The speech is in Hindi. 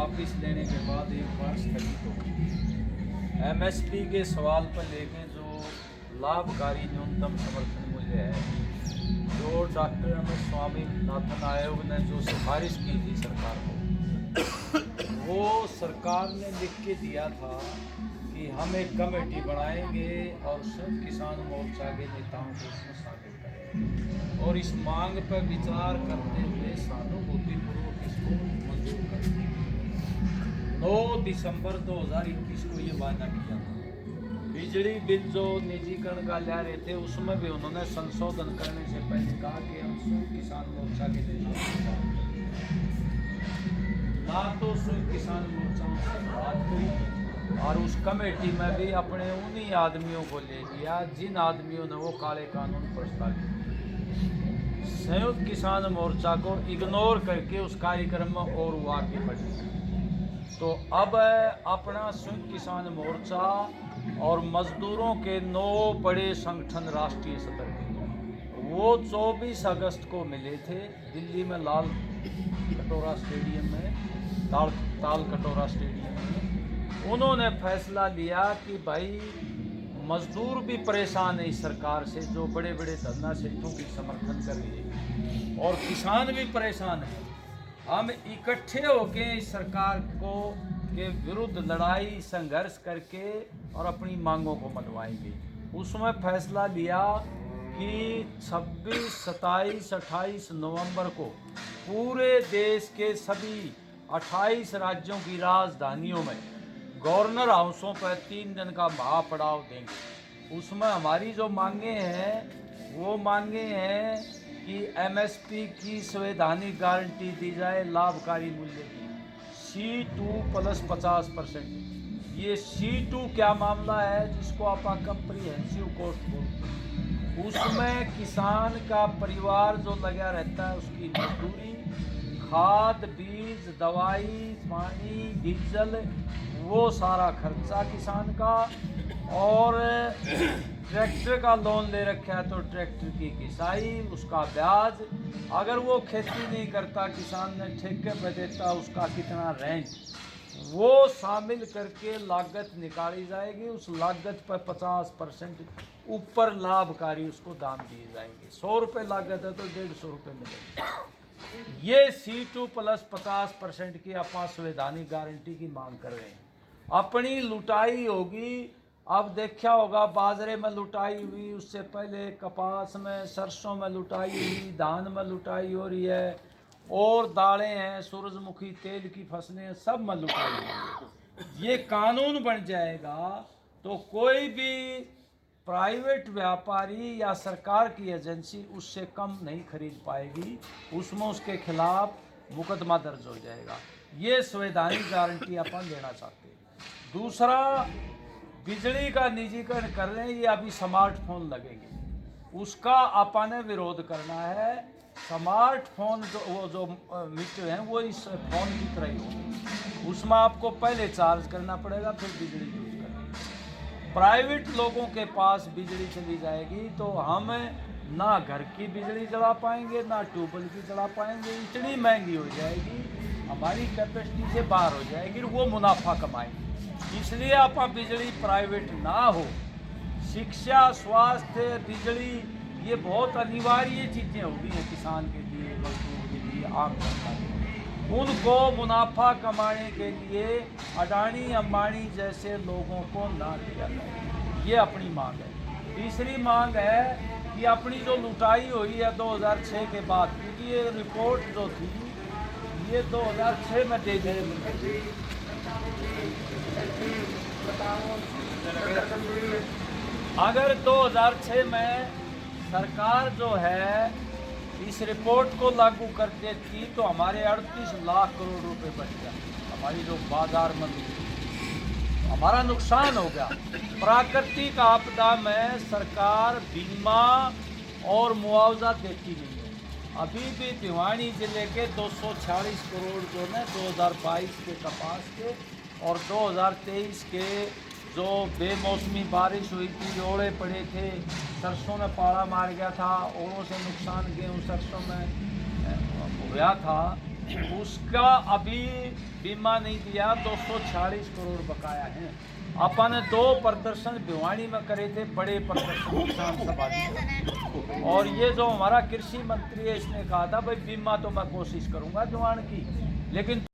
वापस लेने के बाद एक बार स्थगित हो गई। एमएसपी के सवाल पर लेके जो लाभकारी न्यूनतम समर्थन मूल्य है, जो डॉक्टर एम एस स्वामीनाथन आयोग ने जो सिफारिश की थी सरकार को, वो सरकार ने लिख के दिया था कि हम एक कमेटी बनाएंगे और सब किसान मोर्चा के नेताओं को इसमें शामिल करेंगे और इस मांग पर विचार करते हुए सहानुभूतिपूर्वक इसको मंजूर करेंगे। 9 दिसंबर 2021 को ये वायदा किया था। बिजली बिल जो निजीकरण का ला रहे थे, उसमें भी उन्होंने संशोधन करने से पहले कहा कि हम संयुक्त किसान मोर्चा के नेताओं ना तो संयुक्त किसान मोर्चाओं से बात करी और उस कमेटी में भी अपने उन्हीं आदमियों को ले लिया जिन आदमियों ने वो काले कानून प्रस्तावित। संयुक्त किसान मोर्चा को इग्नोर करके उस कार्यक्रम में और वो आगे बढ़े। तो अब अपना संयुक्त किसान मोर्चा और मजदूरों के 9 बड़े संगठन राष्ट्रीय सतर के, वो 24 अगस्त को मिले थे दिल्ली में लाल कटोरा स्टेडियम में, ताल कटोरा स्टेडियम में। उन्होंने फैसला लिया कि भाई मजदूर भी परेशान है इस सरकार से जो बड़े बड़े धरना सेठों की समर्थन कर रही है, और किसान भी परेशान है। हम इकट्ठे होकर इस सरकार को के विरुद्ध लड़ाई संघर्ष करके और अपनी मांगों को मनवाएंगे। उसमें फैसला लिया कि 26, 27, 28 नवंबर को पूरे देश के सभी 28 राज्यों की राजधानियों में गवर्नर हाउसों पर 3 दिन का महापड़ाव देंगे। उसमें हमारी जो मांगे हैं वो मांगे हैं कि एमएसपी की संवैधानिक गारंटी दी जाए लाभकारी मूल्य की, C2 प्लस 50%। ये C2 क्या मामला है जिसको आप कंप्रीहेंसिव कॉस्ट बोलते हैं। उसमें किसान का परिवार जो लगा रहता है उसकी मजदूरी, खाद, बीज, दवाई, पानी, डीजल, वो सारा खर्चा किसान का, और ट्रैक्टर का लोन ले रखा है तो ट्रैक्टर की किसाई, उसका ब्याज, अगर वो खेती नहीं करता किसान ने ठेके पर देता उसका कितना रेंट, वो शामिल करके लागत निकाली जाएगी। उस लागत पर 50% ऊपर लाभकारी उसको दाम दिए जाएंगे। 100 रुपये लागत है तो 150 रुपये मिलेंगे। ये C2 प्लस 50% की अपना संवैधानिक गारंटी की मांग कर रहे हैं। अपनी लुटाई होगी। अब देखा होगा बाजरे में लुटाई हुई, उससे पहले कपास में, सरसों में लुटाई हुई, धान में लुटाई हो रही है, और दालें हैं, सूरजमुखी तेल की फसलें हैं, सब में लुटाई हुई। ये कानून बन जाएगा तो कोई भी प्राइवेट व्यापारी या सरकार की एजेंसी उससे कम नहीं खरीद पाएगी, उसमें उसके खिलाफ मुकदमा दर्ज हो जाएगा। ये संवैधानिक गारंटी अपन देना चाहते हैं। दूसरा, बिजली का निजीकरण कर रहे हैं, ये अभी स्मार्टफोन लगेंगे, उसका अपन ने विरोध करना है। स्मार्टफोन जो मीटर हैं वो इस फोन की तरह ही होंगे, उसमें आपको पहले चार्ज करना पड़ेगा फिर बिजली यूज करनी। प्राइवेट लोगों के पास बिजली चली जाएगी तो हम ना घर की बिजली चला पाएंगे ना ट्यूबवेल की चला पाएंगे, इतनी महंगी हो जाएगी, हमारी कैपेसिटी से बाहर हो जाएगी, वो मुनाफा कमाएंगे। इसलिए आप बिजली प्राइवेट ना हो। शिक्षा, स्वास्थ्य, बिजली, ये बहुत अनिवार्य चीज़ें होती हैं किसान के लिए, मजदूर के लिए, आम जनता के लिए। उनको मुनाफा कमाने के लिए अडानी अंबानी जैसे लोगों को ना दिया जाए, ये अपनी मांग है। तीसरी मांग है कि अपनी जो लुटाई हुई है 2006 के बाद, क्योंकि ये रिपोर्ट जो थी ये 2006 में दे दी। अगर 2006 में सरकार जो है इस रिपोर्ट को लागू कर देती तो हमारे 38 लाख करोड़ रुपए बच जाते, हमारी जो बाजार में हमारा नुकसान हो गया। प्राकृतिक आपदा में सरकार बीमा और मुआवजा देती नहीं है। अभी भी भिवानी जिले के 246 करोड़ जो है 2022 के कपास के और 2023 के जो बेमौसमी बारिश हुई थी, ओले पड़े थे, सरसों में पाला मार गया था, ओलों से नुकसान गेहूँ सरसों में हुआ था, उसका अभी बीमा नहीं दिया, 246 करोड़ बकाया है। अपन ने 2 प्रदर्शन भिवानी में करे थे, बड़े प्रदर्शन किसान सभा के। और ये जो हमारा कृषि मंत्री है, इसने कहा था भाई बीमा तो मैं कोशिश करूंगा जुआन की, लेकिन